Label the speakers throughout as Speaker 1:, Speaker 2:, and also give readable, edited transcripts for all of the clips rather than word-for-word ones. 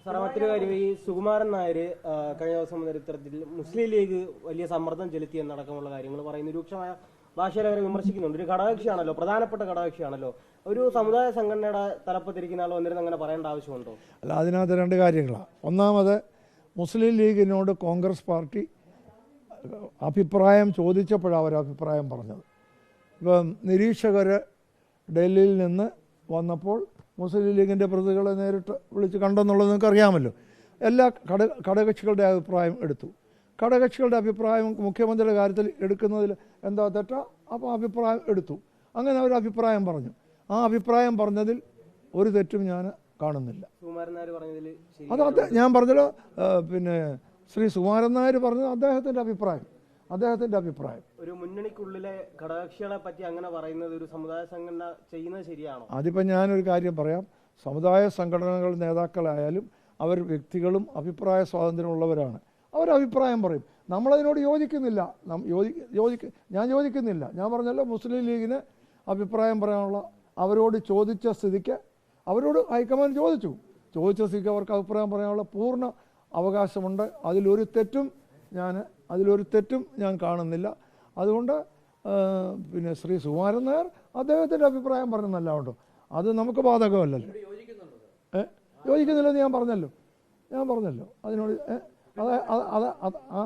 Speaker 1: മറ്റൊരു കാര്യം, ഈ സുകുമാരൻ നായർ കഴിഞ്ഞ ദിവസം മുതൽ ഇത്തരത്തിൽ മുസ്ലിം ലീഗ് വലിയ സമ്മർദ്ദം ചെലുത്തിയെന്നടക്കമുള്ള കാര്യങ്ങൾ പറയുന്ന രൂക്ഷമായ ഭാഷയിൽ അവരെ വിമർശിക്കുന്നുണ്ട്. ഒരു ഘടകകക്ഷിയാണല്ലോ, പ്രധാനപ്പെട്ട ഘടകകക്ഷിയാണല്ലോ. ഒരു സമുദായ സംഘടനയുടെ തലപ്പത്തിരിക്കുന്ന ആൾ വന്നിരുന്ന് അങ്ങനെ പറയേണ്ട ആവശ്യമുണ്ടോ?
Speaker 2: അല്ല, അതിനകത്ത് രണ്ട് കാര്യങ്ങളാണ്. ഒന്നാമത്, മുസ്ലിം ലീഗിനോട് കോൺഗ്രസ് പാർട്ടി അഭിപ്രായം ചോദിച്ചപ്പോഴാണ് അവർ അഭിപ്രായം പറഞ്ഞത്. ഇപ്പം നിരീക്ഷകർ ഡൽഹിയിൽ നിന്ന് വന്നപ്പോൾ മുസ്ലിം ലീഗിൻ്റെ പ്രതികളെ നേരിട്ട് വിളിച്ച് കണ്ടെന്നുള്ളത് നിങ്ങൾക്ക് അറിയാമല്ലോ. എല്ലാ ഘടകകക്ഷികളുടെ അഭിപ്രായം എടുത്തു. ഘടകകക്ഷികളുടെ അഭിപ്രായം മുഖ്യമന്ത്രിയുടെ കാര്യത്തിൽ എടുക്കുന്നതിൽ എന്താ തെറ്റാ? അപ്പോൾ അഭിപ്രായം എടുത്തു. അങ്ങനെ അവർ അഭിപ്രായം പറഞ്ഞു. ആ അഭിപ്രായം പറഞ്ഞതിൽ ഒരു തെറ്റും ഞാൻ കാണുന്നില്ല. അത് ഞാൻ പറഞ്ഞല്ലോ, പിന്നെ ശ്രീ സുകുമാരൻ നായർ പറഞ്ഞത് അദ്ദേഹത്തിൻ്റെ അഭിപ്രായം.
Speaker 1: ഒരു മുന്നണിക്കുള്ളിലെ ഘടകകക്ഷികളെ പറ്റി അങ്ങനെ പറയുന്നത് ഒരു സമുദായ സംഘടന ചെയ്യുന്നത് ശരിയാണോ?
Speaker 2: അതിപ്പോൾ ഞാനൊരു കാര്യം പറയാം. സമുദായ സംഘടനകൾ നേതാക്കളായാലും അവർ വ്യക്തികളും അഭിപ്രായ സ്വാതന്ത്ര്യമുള്ളവരാണ്. അവർ അഭിപ്രായം പറയും. നമ്മളതിനോട് യോജിക്കുന്നില്ല. ഞാൻ യോജിക്കുന്നില്ല. ഞാൻ പറഞ്ഞല്ലോ, മുസ്ലിം ലീഗിന് അഭിപ്രായം പറയാനുള്ള അവരോട് ചോദിച്ച സ്ഥിതിക്ക് അവരോട് ഹൈക്കമാൻഡ് ചോദിച്ച സ്ഥിതിക്ക് അവർക്ക് അഭിപ്രായം പറയാനുള്ള പൂർണ്ണ അവകാശമുണ്ട്. അതിലൊരു തെറ്റും ഞാൻ കാണുന്നില്ല. അതുകൊണ്ട് പിന്നെ ശ്രീ സുകുമാരൻ നായർ അദ്ദേഹത്തിൻ്റെ അഭിപ്രായം പറഞ്ഞെന്നല്ലാണ്ടോ അത് നമുക്ക് ബാധകമല്ലല്ലോ. യോജിക്കുന്നില്ലെന്ന് ഞാൻ പറഞ്ഞല്ലോ. അതിനോട് ആ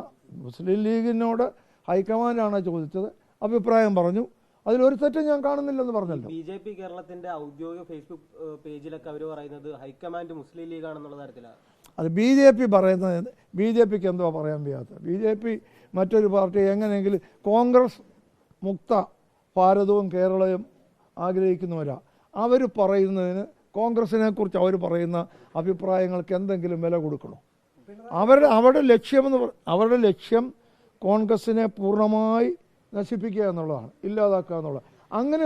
Speaker 2: മുസ്ലിം ലീഗിനോട് ഹൈക്കമാൻഡാണ് ചോദിച്ചത്, അഭിപ്രായം പറഞ്ഞു. അതിലൊരു തെറ്റും ഞാൻ കാണുന്നില്ലെന്ന് പറഞ്ഞല്ലോ.
Speaker 1: BJP കേരളത്തിന്റെ ഔദ്യോഗിക ഫേസ്ബുക്ക് പേജിലൊക്കെ അവർ പറയുന്നത് ഹൈക്കമാൻഡ് മുസ്ലിം ലീഗാണെന്നുള്ള തരത്തിലാണ്.
Speaker 2: അത് BJP പറയുന്നത്. BJPക്ക് എന്തോ പറയാൻ വയ്യാത്ത? BJP മറ്റൊരു പാർട്ടി എങ്ങനെയെങ്കിലും കോൺഗ്രസ് മുക്ത ഭാരതവും കേരളവും ആഗ്രഹിക്കുന്നവരാ. അവർ പറയുന്നതിന്, കോൺഗ്രസിനെ കുറിച്ച് അവർ പറയുന്ന അഭിപ്രായങ്ങൾക്ക് എന്തെങ്കിലും വില കൊടുക്കണോ? അവരുടെ ലക്ഷ്യം കോൺഗ്രസിനെ പൂർണ്ണമായി നശിപ്പിക്കുക എന്നുള്ളതാണ്, ഇല്ലാതാക്കുക എന്നുള്ളത്. അങ്ങനെ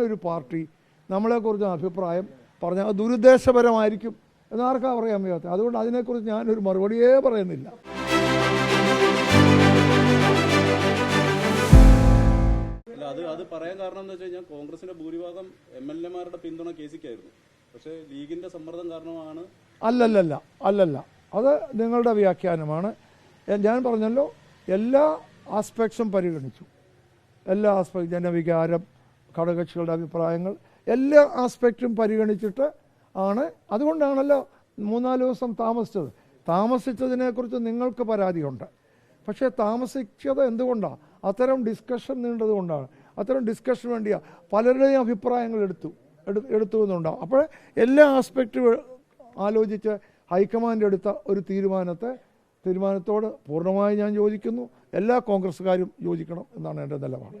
Speaker 2: ഒരു പാർട്ടി നമ്മളെക്കുറിച്ച് അഭിപ്രായം പറഞ്ഞാൽ അത് ദുരുദ്ദേശപരമായിരിക്കും എന്നാർക്കാ പറയാൻ വയ്യാത്ത? അതുകൊണ്ട് അതിനെക്കുറിച്ച് ഞാനൊരു മറുപടിയേ പറയുന്നില്ല.
Speaker 3: അത് പറയാൻ കാരണം എന്താ വെച്ച് കഴിഞ്ഞാൽ കോൺഗ്രസിന്റെ ഭൂരിഭാഗം MLA-മാരുടെ പിന്തുണ കേസിക്കായിരുന്നു. പക്ഷേ ലീഗിന്റെ സമ്മർദ്ദം കാരണമാണ്.
Speaker 2: അല്ലല്ല, അത് നിങ്ങളുടെ വ്യാഖ്യാനമാണ്. ഞാൻ പറഞ്ഞല്ലോ, എല്ലാ ആസ്പെക്ട്സും പരിഗണിച്ചു. ജനവികാരം, ഘടകകക്ഷികളുടെ അഭിപ്രായങ്ങൾ, എല്ലാ ആസ്പെക്റ്റും പരിഗണിച്ചിട്ട് ആണ്. അതുകൊണ്ടാണല്ലോ 3-4 ദിവസം താമസിച്ചതിനെക്കുറിച്ച് നിങ്ങൾക്ക് പരാതിയുണ്ട്. പക്ഷേ താമസിച്ചത് എന്തുകൊണ്ടാണ്? അത്തരം ഡിസ്കഷൻ നീണ്ടതുകൊണ്ടാണ്. അത്തരം ഡിസ്കഷൻ വേണ്ടിയാണ് പലരുടെയും അഭിപ്രായങ്ങൾ എടുത്തു എന്നുണ്ടാവും. അപ്പോൾ എല്ലാ ആസ്പെക്റ്റും ആലോചിച്ച് ഹൈക്കമാൻഡ് എടുത്ത ഒരു തീരുമാനത്തോട് പൂർണ്ണമായി ഞാൻ യോജിക്കുന്നു. എല്ലാ കോൺഗ്രസ്സുകാരും യോജിക്കണം എന്നാണ് എൻ്റെ നിലപാട്.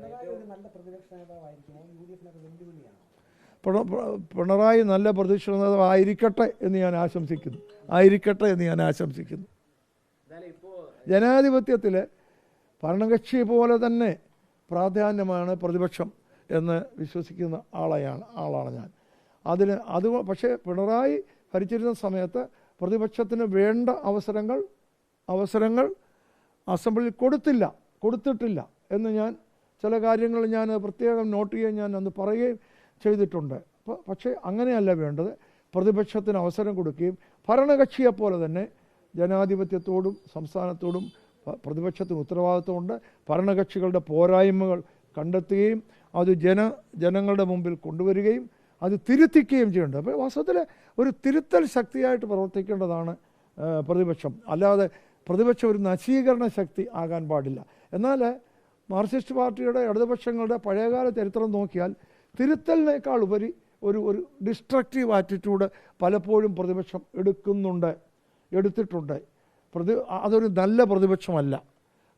Speaker 2: പിണറായി നല്ല പ്രതിപക്ഷ നേതാവ് ആയിരിക്കട്ടെ എന്ന് ഞാൻ ആശംസിക്കുന്നു. ജനാധിപത്യത്തിൽ ഭരണകക്ഷി പോലെ തന്നെ പ്രാധാന്യമാണ് പ്രതിപക്ഷം എന്ന് വിശ്വസിക്കുന്ന ആളാണ് ഞാൻ. പക്ഷേ പിണറായി ഭരിച്ചിരുന്ന സമയത്ത് പ്രതിപക്ഷത്തിന് വേണ്ട അവസരങ്ങൾ അസംബ്ലിയിൽ കൊടുത്തിട്ടില്ല എന്ന് ഞാൻ ചില കാര്യങ്ങൾ ഞാൻ പ്രത്യേകം നോട്ട് ചെയ്യുകയും ഞാൻ അന്ന് പറയുകയും ചെയ്തിട്ടുണ്ട്. പക്ഷേ അങ്ങനെയല്ല വേണ്ടത്. പ്രതിപക്ഷത്തിന് അവസരം കൊടുക്കുകയും ഭരണകക്ഷിയെപ്പോലെ തന്നെ ജനാധിപത്യത്തോടും സംസ്ഥാനത്തോടും പ്രതിപക്ഷത്തിന് ഉത്തരവാദിത്വമുണ്ട്. ഭരണകക്ഷികളുടെ പോരായ്മകൾ കണ്ടെത്തുകയും അത് ജനങ്ങളുടെ മുമ്പിൽ കൊണ്ടുവരികയും അത് തിരുത്തിക്കുകയും ചെയ്യുന്നുണ്ട്. അപ്പോൾ വാസ്തവത്തിൽ ഒരു തിരുത്തൽ ശക്തിയായിട്ട് പ്രവർത്തിക്കേണ്ടതാണ് പ്രതിപക്ഷം. അല്ലാതെ പ്രതിപക്ഷം ഒരു നശീകരണ ശക്തി ആകാൻ പാടില്ല. എന്നാൽ മാർക്സിസ്റ്റ് പാർട്ടിയുടെ ഇടതുപക്ഷങ്ങളുടെ പഴയകാല ചരിത്രം നോക്കിയാൽ തിരുത്തലിനേക്കാൾ ഉപരി ഒരു ഡിസ്ട്രക്റ്റീവ് ആറ്റിറ്റ്യൂഡ് പലപ്പോഴും പ്രതിപക്ഷം എടുത്തിട്ടുണ്ട്. അതൊരു നല്ല പ്രതിപക്ഷമല്ല.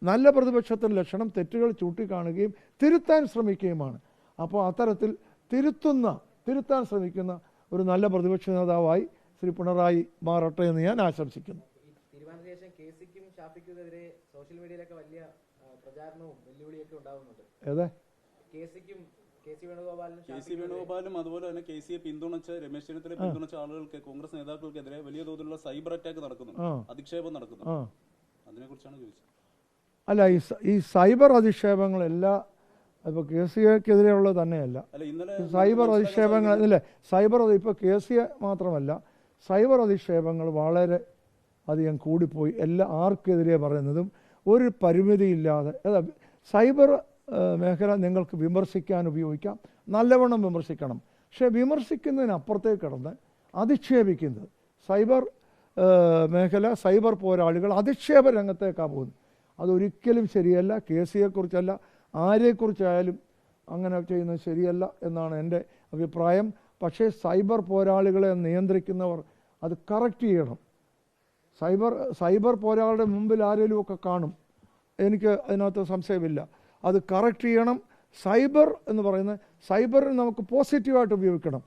Speaker 2: നല്ല പ്രതിപക്ഷത്തിൻ്റെ ലക്ഷണം തെറ്റുകൾ ചൂണ്ടിക്കാണുകയും തിരുത്താൻ ശ്രമിക്കുകയുമാണ്. അപ്പോൾ അത്തരത്തിൽ തിരുത്താൻ ശ്രമിക്കുന്ന ഒരു നല്ല പ്രതിപക്ഷ നേതാവായി ശ്രീ പിണറായി മാറട്ടെ എന്ന് ഞാൻ ആശംസിക്കുന്നു.
Speaker 4: സോഷ്യൽ മീഡിയയിലൊക്കെ വലിയ പ്രചാരണവും വെല്ലുവിളിയൊക്കെ ഉണ്ടാവുന്നുണ്ട്. കെ സി
Speaker 3: വേണുഗോപാലും അതുപോലെ തന്നെ KCയെ പിന്തുണച്ച രമേശ് ചെന്നിത്തലയെ പിന്തുണച്ച ആളുകൾക്ക്, കോൺഗ്രസ് നേതാക്കൾക്കെതിരെ വലിയ തോതിലുള്ള സൈബർ അറ്റാക്ക് നടക്കുന്നുണ്ട്, അധിക്ഷേപം നടക്കുന്നുണ്ട്. അതിനെ കുറിച്ചാണ് ചോദിച്ചത്.
Speaker 2: അല്ല, ഈ സൈബർ അധിക്ഷേപങ്ങളെല്ലാം ഇപ്പോൾ KCക്കെതിരെയുള്ളത് തന്നെയല്ല. സൈബർ അധിക്ഷേപങ്ങൾ ഇപ്പോൾ KCയെ മാത്രമല്ല, സൈബർ അധിക്ഷേപങ്ങൾ വളരെ അധികം കൂടിപ്പോയി. ആർക്കെതിരെ പറയുന്നതും ഒരു പരിമിതിയില്ലാതെ. സൈബർ മേഖല നിങ്ങൾക്ക് വിമർശിക്കാൻ ഉപയോഗിക്കാം, നല്ലവണ്ണം വിമർശിക്കണം. പക്ഷേ വിമർശിക്കുന്നതിനപ്പുറത്തേക്ക് കടന്ന് അധിക്ഷേപിക്കുന്നത്, സൈബർ മേഖല, സൈബർ പോരാളികൾ അധിക്ഷേപ രംഗത്തേക്കാണ് പോകുന്നത്. അതൊരിക്കലും ശരിയല്ല. കേസിയെക്കുറിച്ചല്ല, ആരെക്കുറിച്ചായാലും അങ്ങനെ ചെയ്യുന്നത് ശരിയല്ല എന്നാണ് എൻ്റെ അഭിപ്രായം. പക്ഷേ സൈബർ പോരാളികളെ നിയന്ത്രിക്കുന്നവർ അത് കറക്റ്റ് ചെയ്യണം. സൈബർ പോരാളിയുടെ മുമ്പിൽ ആരെങ്കിലുമൊക്കെ കാണും, എനിക്ക് അതിനകത്ത് സംശയമില്ല. അത് കറക്റ്റ് ചെയ്യണം. സൈബർ എന്ന് പറയുന്നത്, സൈബറിന് നമുക്ക് പോസിറ്റീവായിട്ട് ഉപയോഗിക്കണം.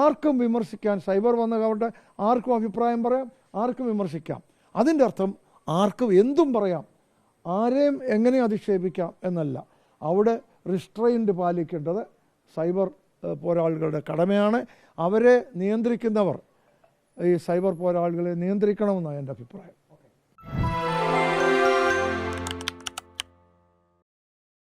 Speaker 2: ആർക്കും വിമർശിക്കാൻ, സൈബർ വന്നതാവട്ടെ, ആർക്കും അഭിപ്രായം പറയാം, ആർക്കും വിമർശിക്കാം. അതിൻ്റെ അർത്ഥം ആർക്കും എന്തും പറയാം, ആരെയും എങ്ങനെ അധിക്ഷേപിക്കാം എന്നല്ല. അവിടെ റിസ്ട്രെയിൻറ്റ് പാലിക്കേണ്ടത് സൈബർ പോരാളികളുടെ കടമയാണ്. അവരെ നിയന്ത്രിക്കുന്നവർ ഈ സൈബർ പോരാളികളെ നിയന്ത്രിക്കണമെന്നാണ് എൻ്റെ അഭിപ്രായം.